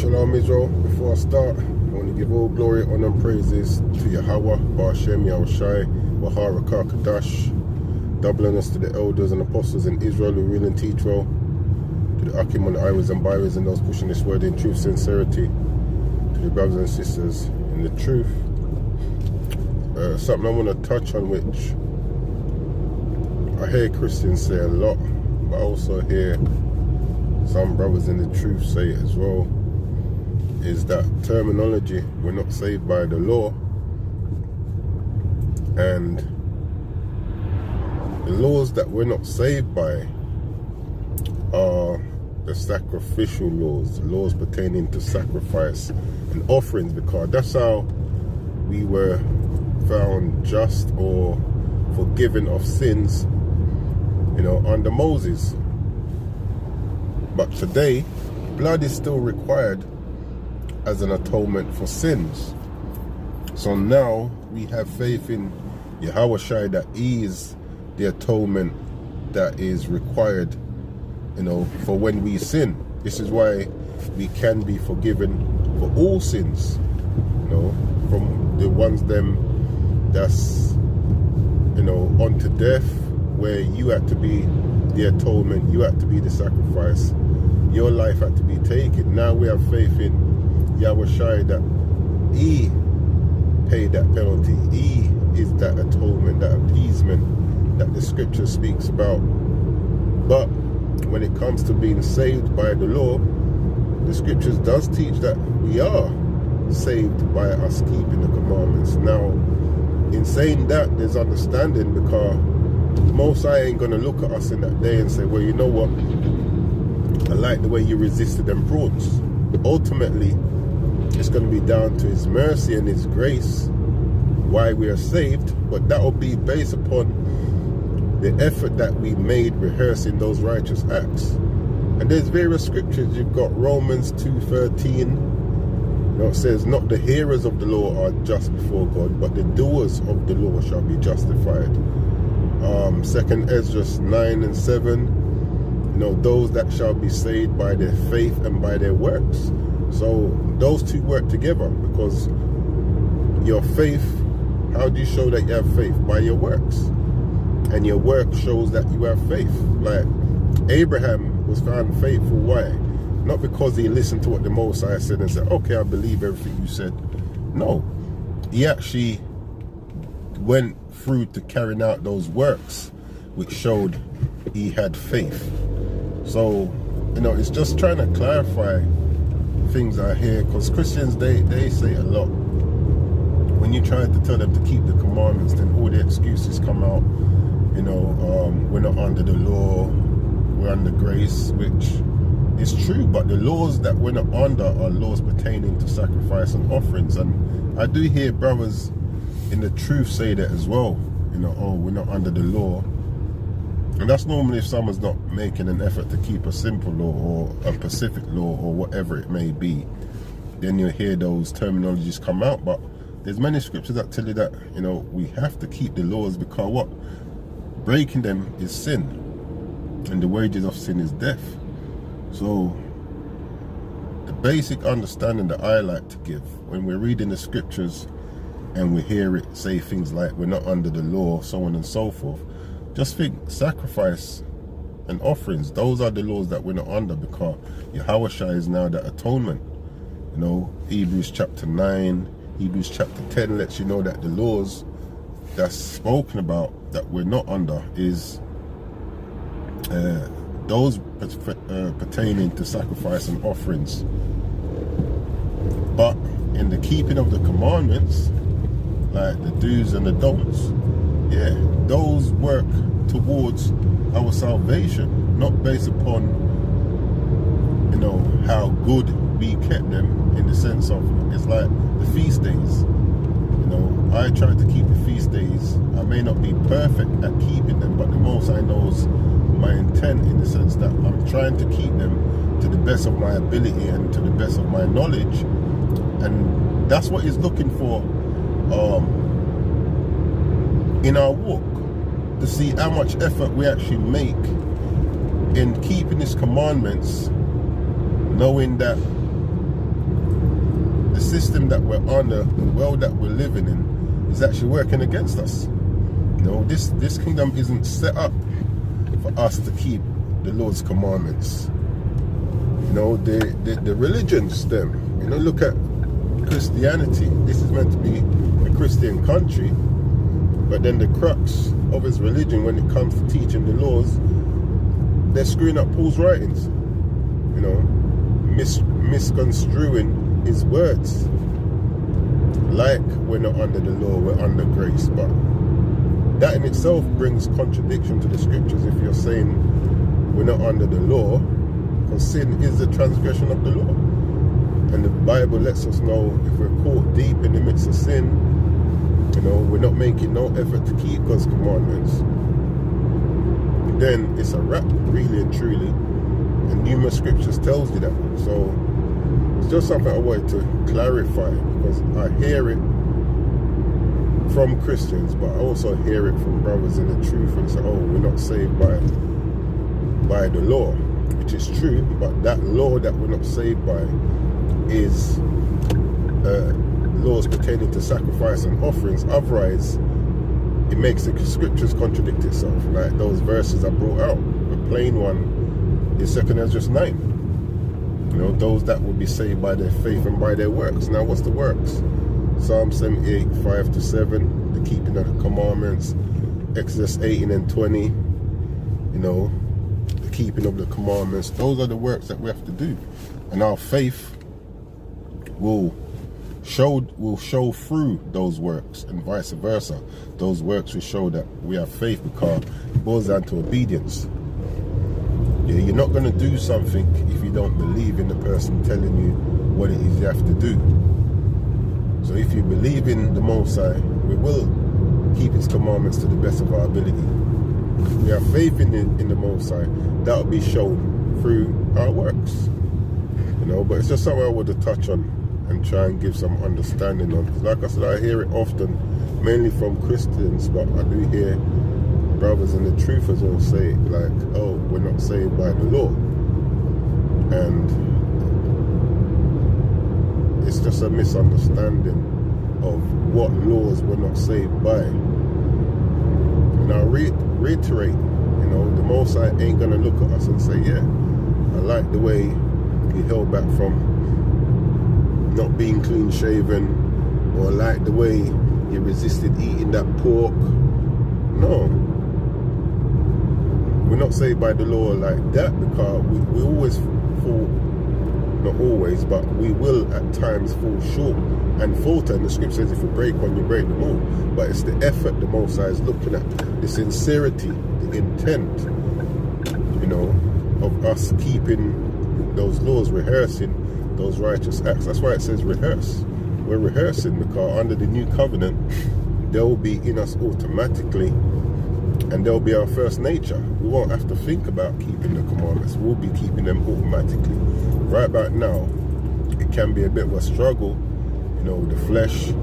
Shalom Israel. Before I start, I want to give all glory, honor and praises to Yahweh, Ba'ashem, Yahushai, Wahara Kadash, doubling us to the elders and apostles in Israel who rule and teach well, to the Akim and Iwas and Byras and those pushing this word in truth, sincerity, to the brothers and sisters in the truth. Something I want to touch on, which I hear Christians say a lot, but I also hear some brothers in the truth say it as well, is that terminology, we're not saved by the law, and the laws that we're not saved by are the sacrificial laws, the laws pertaining to sacrifice and offerings, because that's how we were found just or forgiven of sins, under Moses. But today, blood is still required as an atonement for sins. So now we have faith in Yahushai that He is the atonement that is required, for when we sin. This is why we can be forgiven for all sins, from the ones that's, unto death, where you had to be the atonement, you had to be the sacrifice, your life had to be taken. Now we have faith in Yahushai that He paid that penalty. He is that atonement, that appeasement that the scripture speaks about. But when it comes to being saved by the law, the scriptures does teach that we are saved by us keeping the commandments. Now, in saying that, there's understanding, because Most High ain't going to look at us in that day and say, well, you know what, I like the way you resisted them prawns. Ultimately, it's going to be down to His mercy and His grace why we are saved, but that will be based upon the effort that we made rehearsing those righteous acts. And there's various scriptures. You've got Romans 2:13. It says, not the hearers of the law are just before God, but the doers of the law shall be justified. 2 Ezra 9 and 7, those that shall be saved by their faith and by their works. So those two work together, because your faith, how do you show that you have faith? By your works. And your work shows that you have faith. Like Abraham was found faithful. Why? Not because he listened to what the Most High said and said, okay, I believe everything you said. No, he actually went through to carrying out those works, which showed he had faith. So, it's just trying to clarify things I hear, because Christians, they say a lot. When you try to tell them to keep the commandments, then all the excuses come out. We're not under the law, we're under grace, which is true, but the laws that we're not under are laws pertaining to sacrifice and offerings. And I do hear brothers in the truth say that as well, we're not under the law. And that's normally if someone's not making an effort to keep a simple law or a specific law or whatever it may be, then you'll hear those terminologies come out. But there's many scriptures that tell you that, we have to keep the laws, because what? Breaking them is sin, and the wages of sin is death. So the basic understanding that I like to give when we're reading the scriptures and we hear it say things like we're not under the law, so on and so forth, just think sacrifice and offerings, those are the laws that we're not under, because Yahushua is now that atonement. Hebrews chapter 9, Hebrews chapter 10 lets you know that the laws that's spoken about that we're not under is those pertaining to sacrifice and offerings. But in the keeping of the commandments, like the do's and the don'ts, those work towards our salvation, not based upon how good we kept them, in the sense of, it's like the feast days. I try to keep the feast days. I may not be perfect at keeping them, but the Most High knows my intent, in the sense that I'm trying to keep them to the best of my ability and to the best of my knowledge. And that's what He's looking for in our walk, to see how much effort we actually make in keeping His commandments, knowing that the system that we're on, the world that we're living in, is actually working against us. This kingdom isn't set up for us to keep the Lord's commandments. The religions, look at Christianity. This is meant to be a Christian country, but then the crux of his religion, when it comes to teaching the laws, they're screwing up Paul's writings. Misconstruing his words. Like we're not under the law, we're under grace. But that in itself brings contradiction to the scriptures if you're saying we're not under the law, because sin is the transgression of the law. And the Bible lets us know if we're caught deep in the midst of sin, we're not making no effort to keep God's commandments, then it's a wrap, really and truly. And numerous scriptures tells you that. So it's just something I wanted to clarify, because I hear it from Christians, but I also hear it from brothers in the truth and say, oh, we're not saved by the law, which is true, but that law that we're not saved by is laws pertaining to sacrifice and offerings. Otherwise, it makes the scriptures contradict itself. Like those verses I brought out, the plain one is 2 Ezra 9. Those that will be saved by their faith and by their works. Now, what's the works? Psalm 78, 5-7, the keeping of the commandments. Exodus 18 and 20, the keeping of the commandments. Those are the works that we have to do. And our faith will show through those works, and vice versa. Those works will show that we have faith, because it boils down to obedience. You're not going to do something if you don't believe in the person telling you what it is you have to do. So if you believe in the Most High, we will keep His commandments to the best of our ability. If we have faith in the Most High, that will be shown through our works. But it's just something I want to touch on and try and give some understanding on. Because like I said, I hear it often, mainly from Christians, but I do hear brothers in the truthers all say it, like, oh, we're not saved by the law. And it's just a misunderstanding of what laws we're not saved by. And I'll reiterate, the Most High ain't going to look at us and say, yeah, I like the way you held back from not being clean shaven, or like the way you resisted eating that pork. No. We're not saved by the law like that, because we always fall, not always, but we will at times fall short and falter. And the scripture says if you break one, you break them all. But it's the effort the Most High is looking at, the sincerity, the intent, of us keeping those laws, rehearsing those righteous acts. That's why it says rehearse. We're rehearsing, because under the new covenant, they'll be in us automatically, and they'll be our first nature. We won't have to think about keeping the commandments. We'll be keeping them automatically. Right about now, it can be a bit of a struggle, the flesh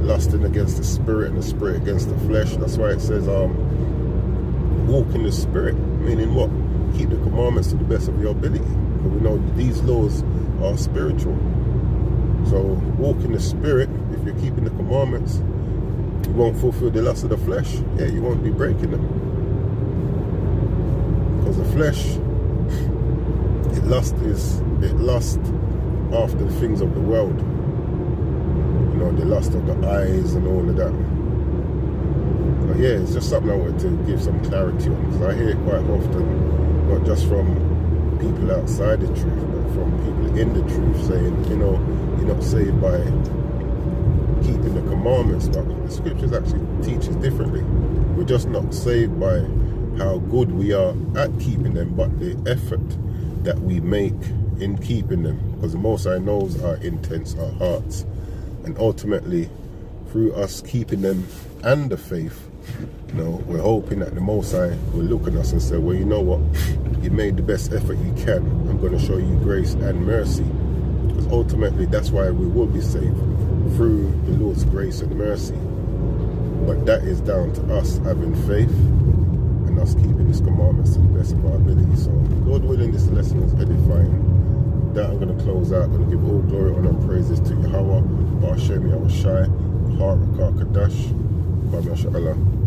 lusting against the spirit and the spirit against the flesh. That's why it says walk in the spirit, meaning what? Keep the commandments to the best of your ability. But we know these laws are spiritual. So walk in the spirit. If you're keeping the commandments, you won't fulfill the lust of the flesh. Yeah, you won't be breaking them. Because the flesh, it lusts after the things of the world. The lust of the eyes and all of that. But yeah, it's just something I wanted to give some clarity on, because I hear it quite often, not just from people outside the truth, but from people in the truth saying, you're not saved by keeping the commandments, but the scriptures actually teaches differently. We're just not saved by how good we are at keeping them, but the effort that we make in keeping them, because the Most High knows our intents, our hearts, and ultimately through us keeping them and the faith, we're hoping that the Most High will look at us and say, well, you know what, you made the best effort you can. I'm going to show you grace and mercy, because ultimately that's why we will be saved, through the Lord's grace and mercy. But that is down to us having faith and us keeping His commandments to the best of our ability. So Lord willing, this lesson was edifying. That I'm going to close out. Going to give all glory, honor, and praises to Yahweh, Ba'ashem, Yahweh Shai, Har Rakah Kadash, Kwame Allah.